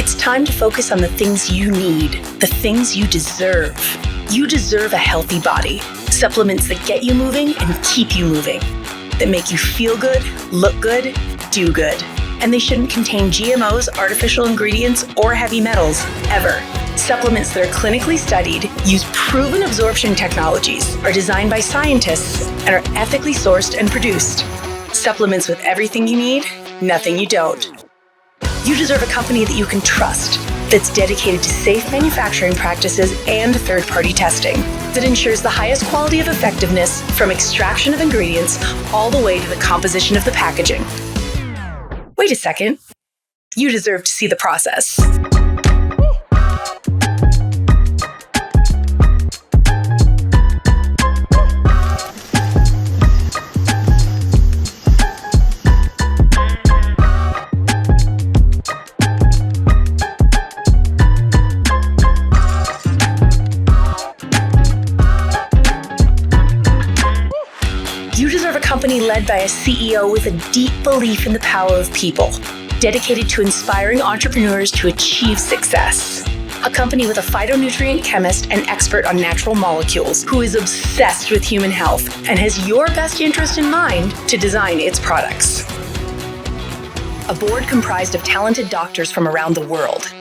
It's time to focus on the things you need, the things you deserve. You deserve a healthy body. Supplements that get you moving and keep you moving. That make you feel good, look good, do good. And they shouldn't contain GMOs, artificial ingredients, or heavy metals, ever. Supplements that are clinically studied, use proven absorption technologies, are designed by scientists, and are ethically sourced and produced. Supplements with everything you need, nothing you don't. You deserve a company that you can trust, that's dedicated to safe manufacturing practices and third-party testing, that ensures the highest quality of effectiveness from extraction of ingredients all the way to the composition of the packaging. Wait a second. You deserve to see the process. You deserve a company led by a CEO with a deep belief in the power of people, dedicated to inspiring entrepreneurs to achieve success. A company with a phytonutrient chemist and expert on natural molecules who is obsessed with human health and has your best interest in mind to design its products. A board comprised of talented doctors from around the world.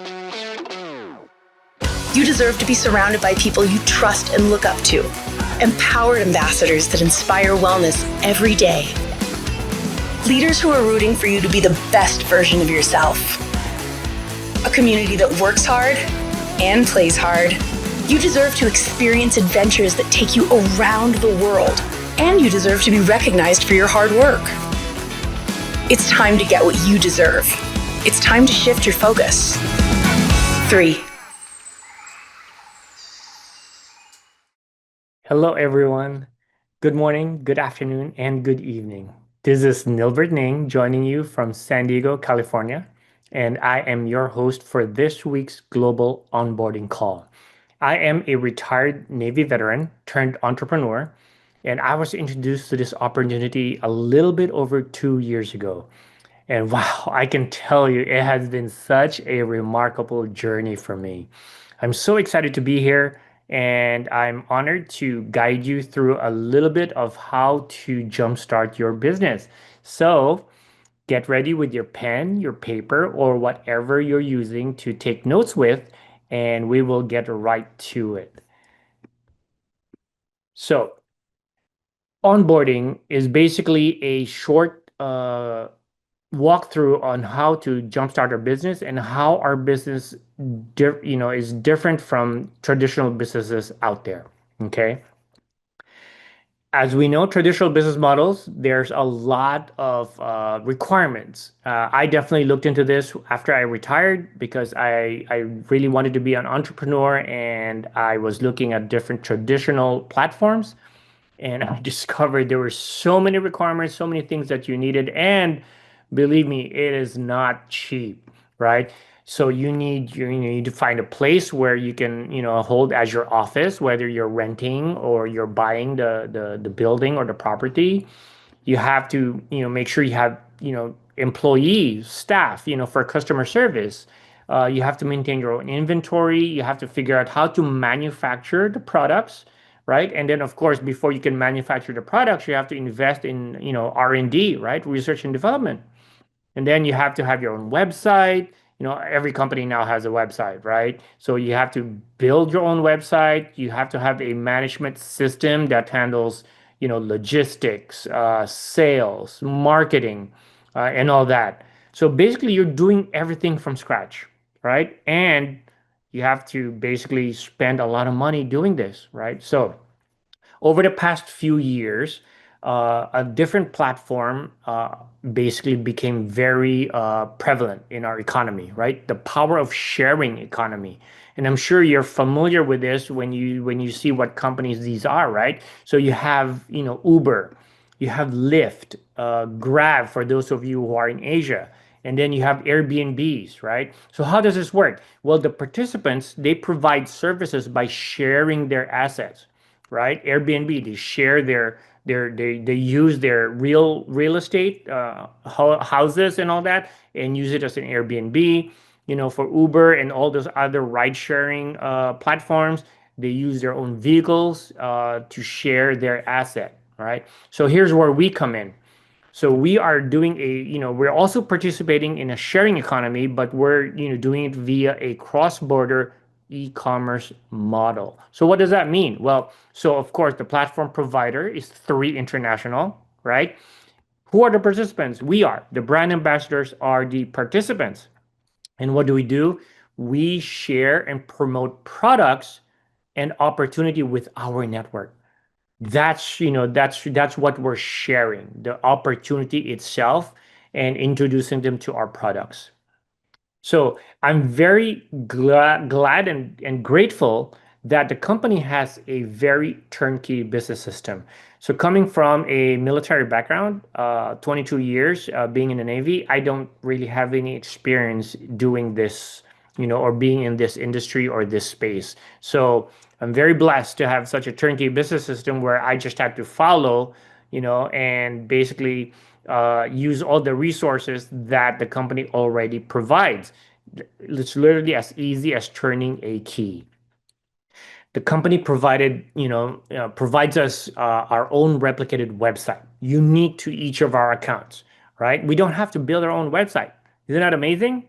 You deserve to be surrounded by people you trust and look up to. Empowered ambassadors that inspire wellness every day. Leaders who are rooting for you to be the best version of yourself. A community that works hard and plays hard. You deserve to experience adventures that take you around the world. And you deserve to be recognized for your hard work. It's time to get what you deserve. It's time to shift your focus. 3. Hello, everyone. Good morning, good afternoon, and good evening. This is Nilbert joining you from San Diego, California, and I am your host for this week's Global Onboarding Call. I am a retired Navy veteran turned entrepreneur, and I was introduced to this opportunity a little bit over 2 years ago. And wow, I can tell you, it has been such a remarkable journey for me. I'm so excited to be here, and I'm honored to guide you through a little bit of how to jumpstart your business. So get ready with your pen, your paper, or whatever you're using to take notes with, and we will get right to it. So, onboarding is basically a short walkthrough on how to jumpstart our business and how our business is different from traditional businesses out there. Okay. As we know, traditional business models, there's a lot of requirements. I definitely looked into this after I retired because I really wanted to be an entrepreneur, and I was looking at different traditional platforms, and I discovered there were so many requirements, so many things that you needed, and believe me, it is not cheap, right? So you need to find a place where you can hold as your office, whether you're renting or you're buying the building or the property. You have to make sure you have employees, staff, for customer service. You have to maintain your own inventory. You have to figure out how to manufacture the products, right? And then, of course, before you can manufacture the products, you have to invest in R&D, right? Research and development. And then you have to have your own website. Every company now has a website, right? So you have to build your own website. You have to have a management system that handles logistics, sales, marketing, and all that. So basically, you're doing everything from scratch, right? And you have to basically spend a lot of money doing this, right? So over the past few years, a different platform basically became very prevalent in our economy, right? The power of sharing economy. And I'm sure you're familiar with this when you see what companies these are, right? So you have, Uber, you have Lyft, Grab for those of you who are in Asia, and then you have Airbnbs, right? So how does this work? Well, the participants, they provide services by sharing their assets, right? Airbnb, they share they use their real estate houses and all that, and use it as an Airbnb. For Uber and all those other ride sharing platforms, they use their own vehicles to share their asset, right? So here's where we come in. So we are doing we're also participating in a sharing economy, but we're, doing it via a cross-border e-commerce model. So what does that mean? Well, so of course the platform provider is 3 International, right? Who are the participants? We are. The brand ambassadors are the participants. And what do? We share and promote products and opportunity with our network. That's what we're sharing, the opportunity itself and introducing them to our products. So I'm very glad and grateful that the company has a very turnkey business system. So coming from a military background, 22 years being in the Navy, I don't really have any experience doing this, or being in this industry or this space. So I'm very blessed to have such a turnkey business system where I just have to follow, and basically use all the resources that the company already provides. It's literally as easy as turning a key. The company provides us our own replicated website, unique to each of our accounts, right? We don't have to build our own website. Isn't that amazing?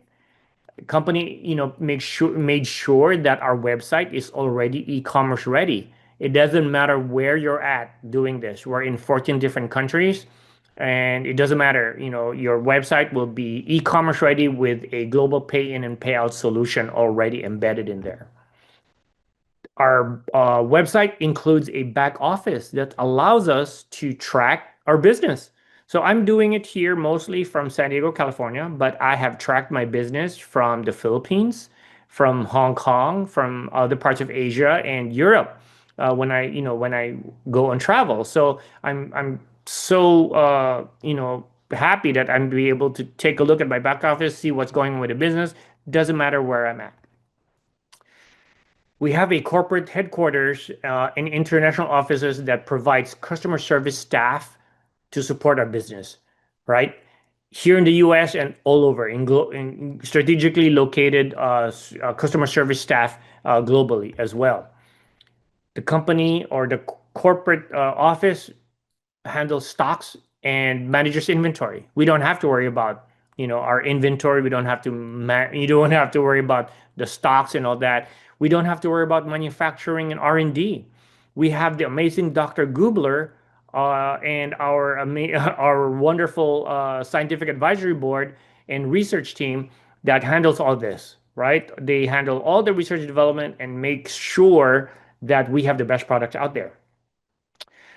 The company, made sure that our website is already e-commerce ready. It doesn't matter where you're at doing this. We're in 14 different countries, and it doesn't matter. Your website will be e-commerce ready with a global pay in and payout solution already embedded in there. Our website includes a back office that allows us to track our business. So I'm doing it here mostly from San Diego, California, but I have tracked my business from the Philippines, from Hong Kong, from other parts of Asia and Europe when I go on travel. So I'm so happy that I'm be able to take a look at my back office, see what's going on with the business. Doesn't matter where I'm at. We have a corporate headquarters and international offices that provides customer service staff to support our business, right? Here in the US and all over, in strategically located customer service staff globally as well. The company or the corporate office handles stocks and manages inventory. We don't have to worry about, our inventory. We don't have to you don't have to worry about the stocks and all that. We don't have to worry about manufacturing and R&D. We have the amazing Dr. Gubler and our wonderful scientific advisory board and research team that handles all this, right? They handle all the research and development and make sure that we have the best products out there.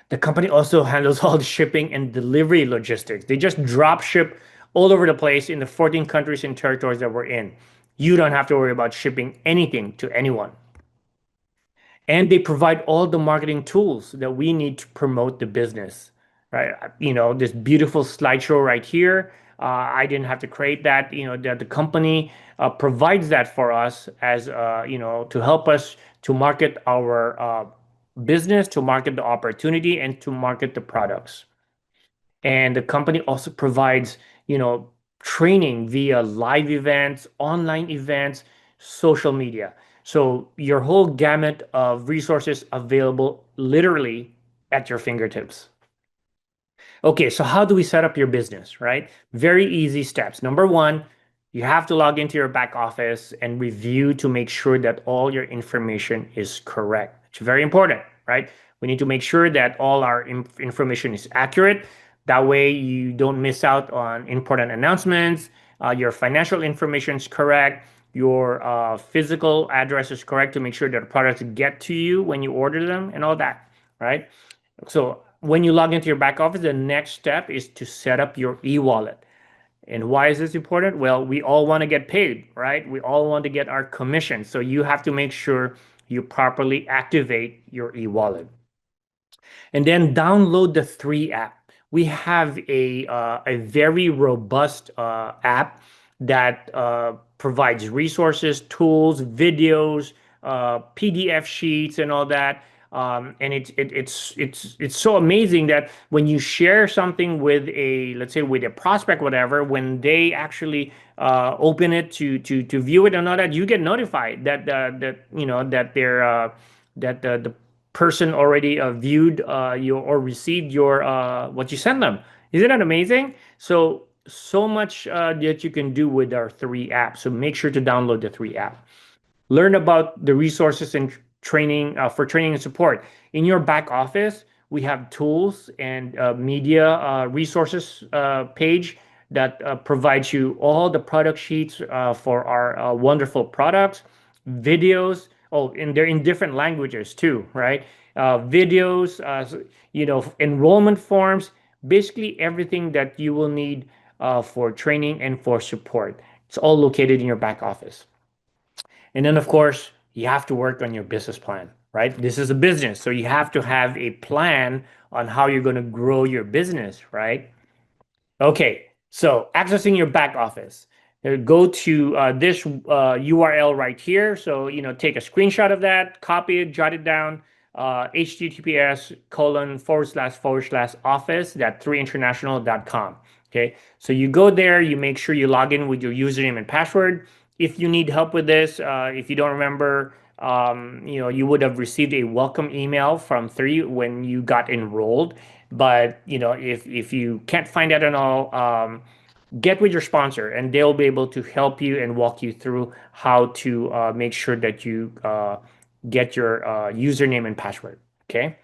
The company also handles all the shipping and delivery logistics. They just drop ship all over the place in the 14 countries and territories that we're in. You don't have to worry about shipping anything to anyone. And they provide all the marketing tools that we need to promote the business, right? This beautiful slideshow right here. I didn't have to create that. That the company provides that for us as to help us to market our business, to market the opportunity, and to market the products. And the company also provides, training via live events, online events, social media. So your whole gamut of resources available literally at your fingertips. Okay, so how do we set up your business, right? Very easy steps. Number one, you have to log into your back office and review to make sure that all your information is correct. It's very important, right? We need to make sure that all our information is accurate. That way you don't miss out on important announcements. Your financial information is correct. Your physical address is correct to make sure that the products get to you when you order them and all that, right? So when you log into your back office, the next step is to set up your e-wallet. And why is this important? Well, we all want to get paid, right? We all want to get our commission. So you have to make sure you properly activate your e-wallet. And then download the 3 app. We have a very robust app that provides resources, tools, videos, PDF sheets, and all that. And it's so amazing that when you share something with a, let's say, with a prospect, whatever, when they actually open it to view it and all that, you get notified that that you know that they're that the person already viewed your or received your what you send them. Isn't that amazing? So much that you can do with our three apps. So make sure to download the three app. Learn about the resources and training for training and support. In your back office, we have tools and media resources page that provides you all the product sheets for our wonderful products, videos. Oh, and they're in different languages too, right? Videos, enrollment forms, basically everything that you will need for training and for support. It's all located in your back office. And then, of course, you have to work on your business plan, right? This is a business, so you have to have a plan on how you're going to grow your business, right? Okay, so accessing your back office. Go to this URL right here. So, take a screenshot of that, copy it, jot it down, https://office that 3international.com. Okay, so you go there, you make sure you log in with your username and password. If you need help with this, if you don't remember, you would have received a welcome email from Three when you got enrolled. But if you can't find that at all, get with your sponsor, and they'll be able to help you and walk you through how to make sure that you get your username and password. Okay.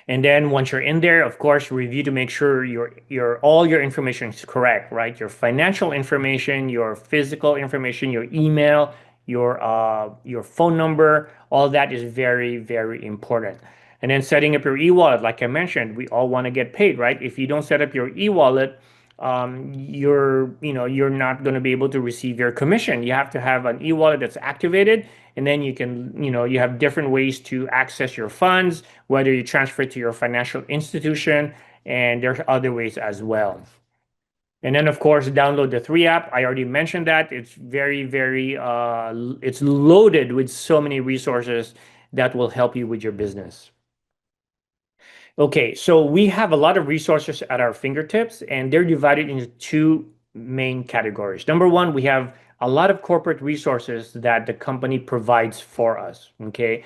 And then once you're in there, of course, review to make sure your all your information is correct, right? Your financial information, your physical information, your email, your phone number, all that is very, very important. And then setting up your e-wallet, like I mentioned, we all want to get paid, right? If you don't set up your e-wallet, you're not going to be able to receive your commission. You have to have an e-wallet that's activated, and then you have different ways to access your funds, whether you transfer it to your financial institution, and there's other ways as well. And then, of course, download the three app. I already mentioned that it's very, very, it's loaded with so many resources that will help you with your business. Okay, so we have a lot of resources at our fingertips, and they're divided into two main categories. Number one, we have a lot of corporate resources that the company provides for us. Okay,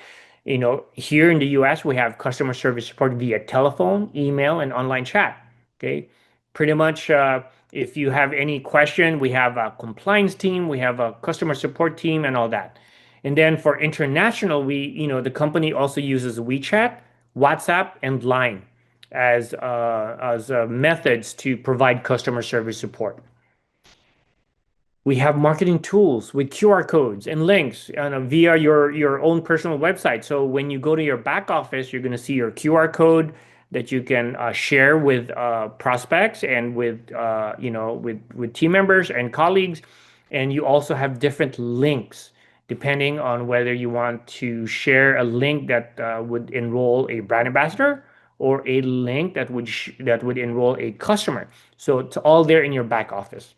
here in the US, we have customer service support via telephone, email, and online chat. Okay, pretty much if you have any question, we have a compliance team, we have a customer support team, and all that. And then for international, the company also uses WeChat, WhatsApp, and Line as methods to provide customer service support. We have marketing tools with QR codes and links via your own personal website. So when you go to your back office, you're going to see your QR code that you can share with prospects and with team members and colleagues. And you also have different links depending on whether you want to share a link that would enroll a brand ambassador or a link that would enroll a customer. So it's all there in your back office.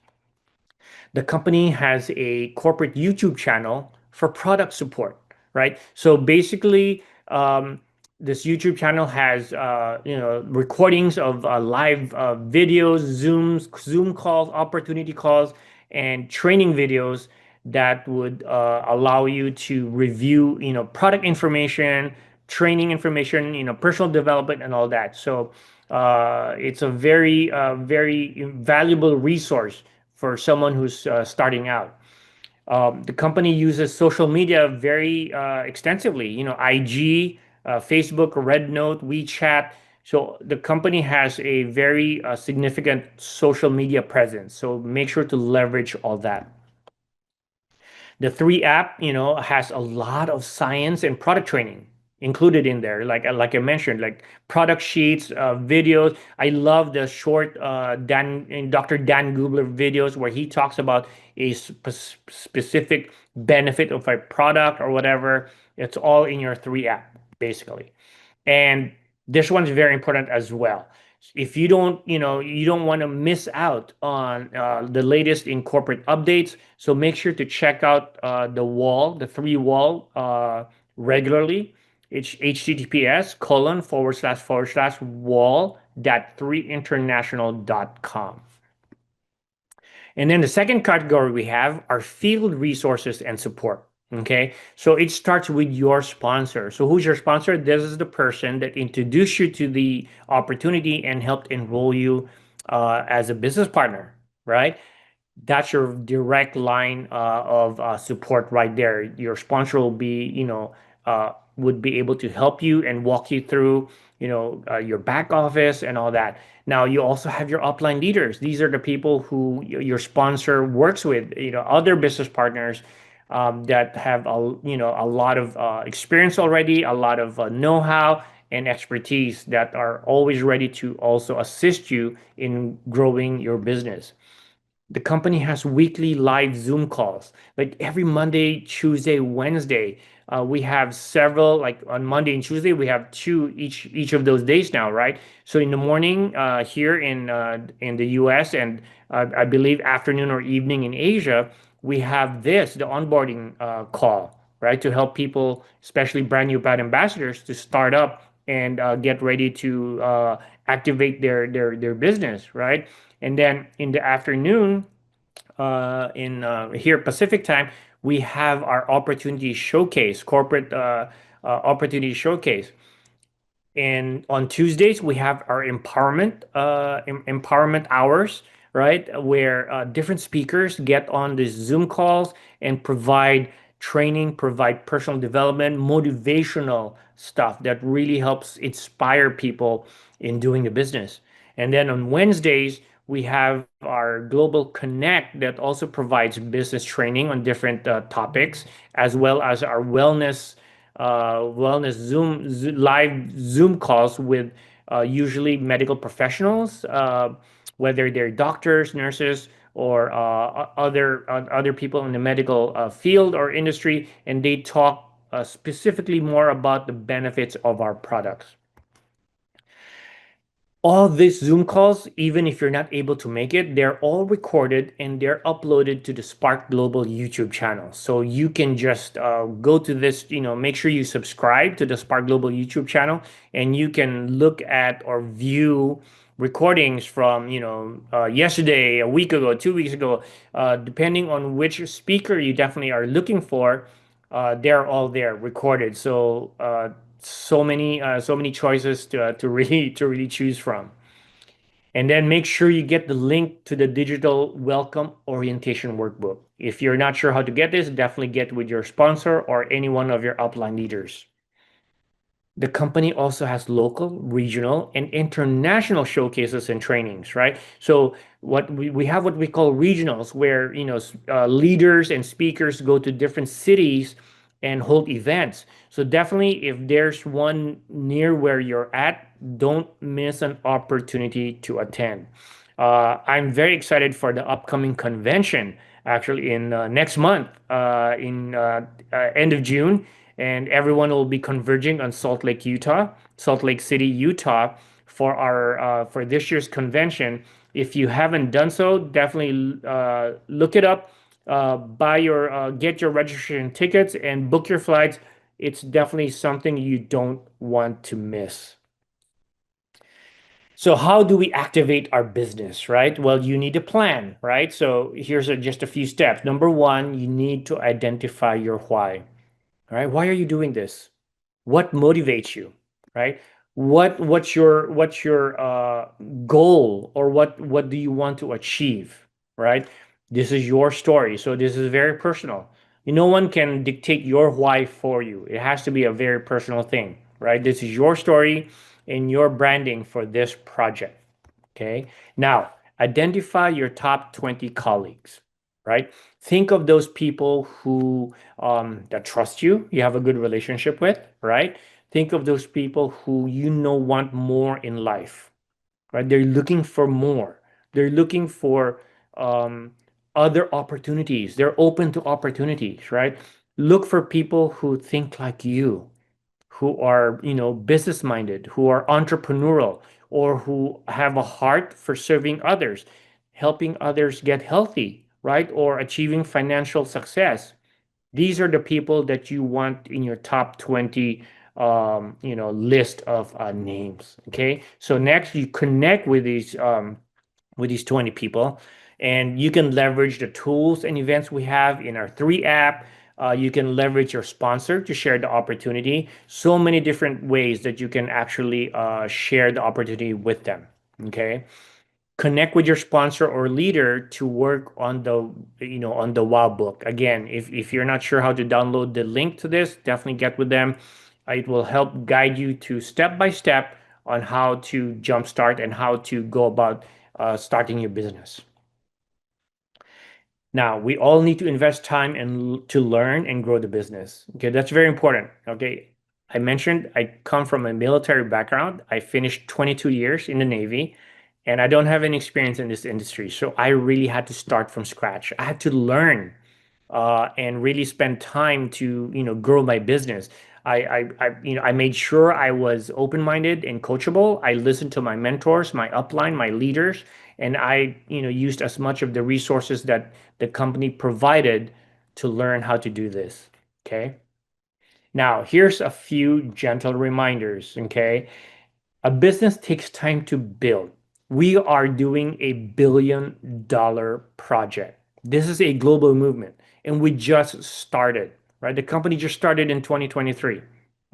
The company has a corporate YouTube channel for product support, right? So basically, this YouTube channel has recordings of live videos, Zoom calls, opportunity calls, and training videos that would allow you to review product information, training information, personal development, and all that. So it's a very very valuable resource for someone who's starting out. The company uses social media very extensively, IG, Facebook, Red Note, WeChat. So the company has a very significant social media presence. So make sure to leverage all that. The three app, has a lot of science and product training included in there. Like I mentioned, like product sheets, videos. I love the short Dr. Dan Gubler videos where he talks about a specific benefit of a product or whatever. It's all in your three app, basically. And this one's very important as well. If you don't want to miss out on the latest in corporate updates. So make sure to check out the three wall regularly. It's https://wall.3international.com. And then the second category we have are field resources and support. Okay, so it starts with your sponsor. So who's your sponsor? This is the person that introduced you to the opportunity and helped enroll you as a business partner, right? That's your direct line of support right there. Your sponsor will be, would be able to help you and walk you through, your back office and all that. Now you also have your upline leaders. These are the people who your sponsor works with, other business partners that have a lot of experience already, a lot of know-how and expertise that are always ready to also assist you in growing your business. The company has weekly live Zoom calls, like every Monday, Tuesday, Wednesday. We have several, like on Monday and Tuesday, we have two each of those days now, right? So in the morning here in the US, and I believe afternoon or evening in Asia, we have the onboarding call, right? To help people, especially brand new brand ambassadors, to start up and get ready to activate their business, right? And then in the afternoon, in here Pacific time, we have our opportunity showcase, corporate opportunity showcase. And on Tuesdays, we have our empowerment hours, right? Where different speakers get on these Zoom calls and provide training, provide personal development, motivational stuff that really helps inspire people in doing the business. And then on Wednesdays, we have our Global Connect that also provides business training on different topics, as well as our wellness live Zoom calls with usually medical professionals, whether they're doctors, nurses, or other people in the medical field or industry, and they talk specifically more about the benefits of our products. All these Zoom calls, even if you're not able to make it, they're all recorded and they're uploaded to the Spark Global YouTube channel. So you can just go to this, make sure you subscribe to the Spark Global YouTube channel, and you can look at or view recordings from, yesterday, a week ago, 2 weeks ago, depending on which speaker you definitely are looking for. They're all there recorded. So so many choices to really choose from. And then make sure you get the link to the digital welcome orientation workbook. If you're not sure how to get this, definitely get with your sponsor or any one of your upline leaders. The company also has local, regional, and international showcases and trainings, right? So we have what we call regionals, where leaders and speakers go to different cities and hold events. So definitely, if there's one near where you're at, don't miss an opportunity to attend. I'm very excited for the upcoming convention, actually in next month, in end of June, and everyone will be converging on Salt Lake City, Utah, for our for this year's convention. If you haven't done so, definitely look it up, get your registration tickets, and book your flights. It's definitely something you don't want to miss. So how do we activate our business, right? Well, you need a plan, right? So here's just a few steps. Number one, you need to identify your why. All right, why are you doing this? What motivates you, right? What's your goal, or what do you want to achieve, right? This is your story, so this is very personal. No one can dictate your why for you. It has to be a very personal thing, right? This is your story and your branding for this project. Okay. Now, identify your top 20 colleagues, right? Think of those people who that trust you, you have a good relationship with, right? Think of those people who want more in life, right? They're looking for more. They're looking for um, other opportunities. They're open to opportunities, right? Look for people who think like you, who are, business minded, who are entrepreneurial, or who have a heart for serving others, helping others get healthy, right? Or achieving financial success. These are the people that you want in your top 20 list of names. Okay. So next you connect with these 20 people, and you can leverage the tools and events we have in our 3 app. You can leverage your sponsor to share the opportunity. So many different ways that you can actually share the opportunity with them. Okay. Connect with your sponsor or leader to work on the wow book. Again, if you're not sure how to download the link to this, definitely get with them. It will help guide you to step by step on how to jumpstart and how to go about starting your business. Now, we all need to invest time and to learn and grow the business. Okay, that's very important. Okay, I mentioned I come from a military background. I finished 22 years in the Navy, and I don't have any experience in this industry. So I really had to start from scratch. I had to learn and really spend time to grow my business. I made sure I was open-minded and coachable. I listened to my mentors, my upline, my leaders, and I used as much of the resources that the company provided to learn how to do this. Okay. Now, here's a few gentle reminders. Okay. A business takes time to build. We are doing a $1 billion project. This is a global movement, and we just started, right? The company just started in 2023.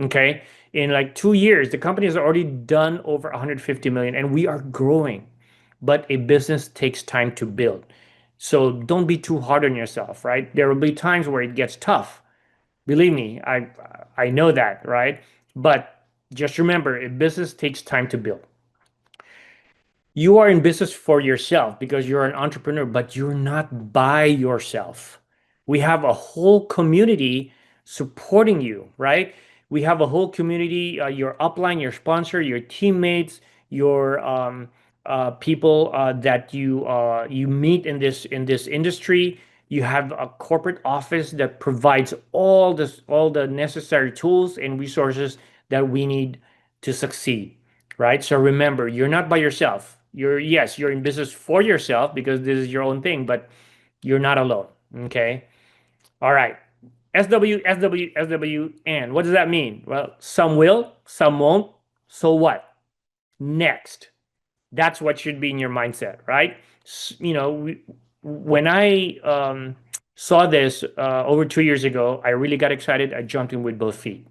Okay. In like 2 years, the company has already done over 150 million, and we are growing. But a business takes time to build. So don't be too hard on yourself, right? There will be times where it gets tough. Believe me, I know that, right? But just remember, a business takes time to build. You are in business for yourself because you're an entrepreneur, but you're not by yourself. We have a whole community supporting you, right? We have a whole community, your upline, your sponsor, your teammates, your people that you meet in this industry. You have a corporate office that provides all the necessary tools and resources that we need to succeed, right? So remember, you're not by yourself. Yes, you're in business for yourself because this is your own thing, but you're not alone. Okay. All right. SW, SW, SW, and what does that mean? Well, some will, some won't. So what? Next. That's what should be in your mindset, right? When I saw this over 2 years ago, I really got excited. I jumped in with both feet.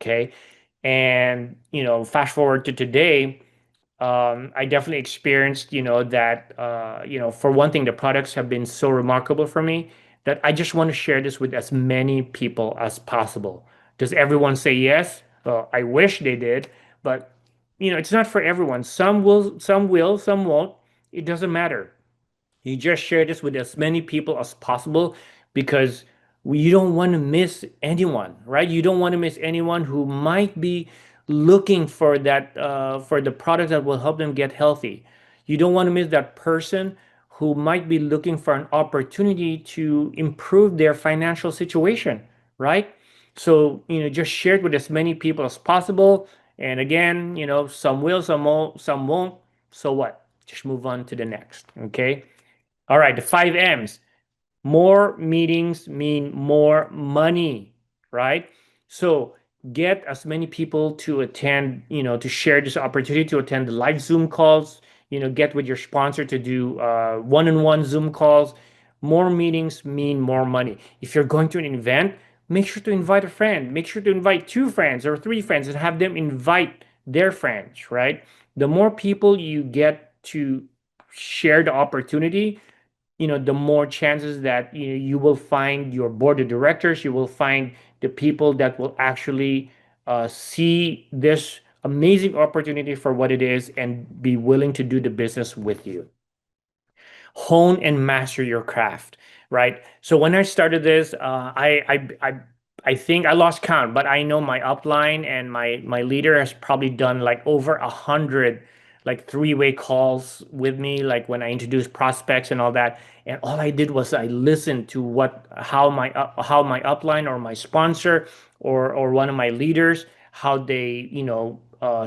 Okay. And, fast forward to today, I definitely experienced, that, for one thing, the products have been so remarkable for me that I just want to share this with as many people as possible. Does everyone say yes? Well, I wish they did, but it's not for everyone. Some will, some won't. It doesn't matter. You just share this with as many people as possible because you don't want to miss anyone, right? You don't want to miss anyone who might be looking for that for the product that will help them get healthy. You don't want to miss that person who might be looking for an opportunity to improve their financial situation, right? So, just share it with as many people as possible. And again, some will, some won't. So what? Just move on to the next. Okay. All right, the 5 M's. More meetings mean more money, right? So get as many people to attend, to share this opportunity to attend the live Zoom calls, get with your sponsor to do one-on-one Zoom calls. More meetings mean more money. If you're going to an event, make sure to invite a friend. Make sure to invite 2 friends or 3 friends and have them invite their friends, right? The more people you get to share the opportunity, the more chances that you will find your board of directors, you will find the people that will actually see this amazing opportunity for what it is and be willing to do the business with you. Hone and master your craft, right? So when I started this, I think I lost count, but I know my upline and my leader has probably done like over 100 like three-way calls with me, like when I introduced prospects and all that. And all I did was I listened to how my upline or my sponsor or one of my leaders, how they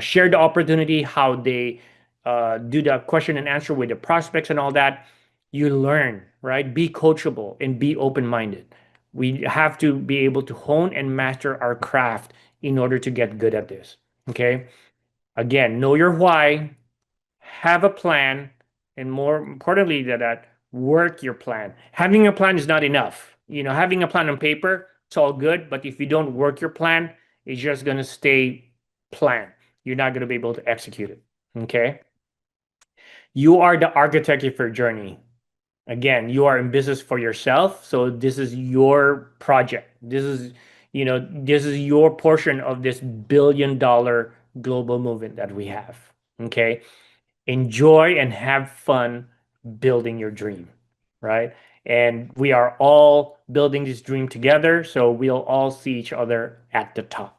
share the opportunity, how they do the question and answer with the prospects and all that. You learn, right? Be coachable and be open-minded. We have to be able to hone and master our craft in order to get good at this. Okay. Again, know your why, have a plan, and more importantly than that, work your plan. Having a plan is not enough. Having a plan on paper, it's all good, but if you don't work your plan, it's just going to stay plan. You're not going to be able to execute it. Okay. You are the architect of your journey. Again, you are in business for yourself, so this is your project. This is your portion of this billion-dollar global movement that we have. Okay? Enjoy and have fun building your dream, right? And we are all building this dream together, so we'll all see each other at the top.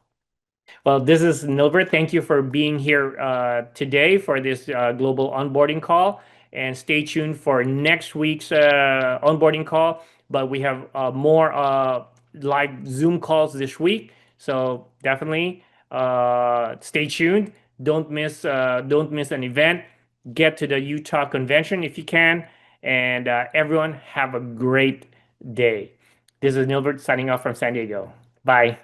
Well, this is Nilbert. Thank you for being here today for this global onboarding call. And stay tuned for next week's onboarding call. But we have more live Zoom calls this week. So definitely stay tuned. Don't miss an event. Get to the Utah convention if you can. And everyone have a great day. This is Nilbert signing off from San Diego. Bye.